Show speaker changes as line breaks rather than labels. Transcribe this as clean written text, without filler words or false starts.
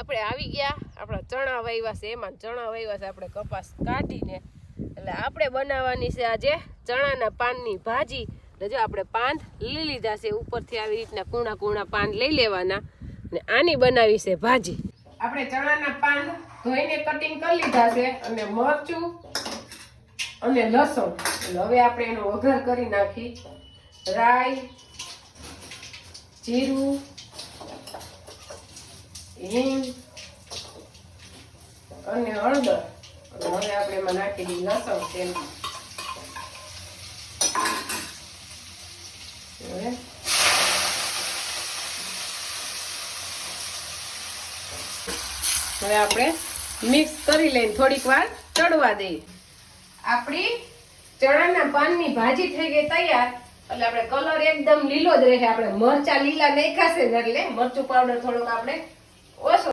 આપણે આવી ગયા આપણા ચણા વાવ્યા છે એમાં ચણા વાવ્યા છે આપણે કપાસ કાઢીને એટલે આપણે બનાવવાની છે આજે ચણાના પાનની ભાજી એટલે જો આપણે પાન લઈ લીધા છે ઉપરથી આવી રીતના કૂણા કૂણા પાન લઈ લેવાના અને આની બનાવી છે ભાજી આપણે ચણાના પાન ધોઈને કટિંગ કરી લીધા છે અને મરચું અને લસણ એટલે હવે આપણે એનો વઘાર કરી નાખી રાઈ જીરું હિંગ અને હળદર હવે આપણે એમાં નાખી દઈએ લસણ તેલ હવે આપણે મિક્સ કરી લઈને થોડીક વાર ચડવા દઈએ આપણી ચણાના પાનની ભાજી થઈ ગઈ તૈયાર એટલે આપણે કલર એકદમ લીલો જ રહે આપણે મરચા લીલા નાખ્યા છે એટલે મરચું પાવડર થોડોક આપણે ઓછો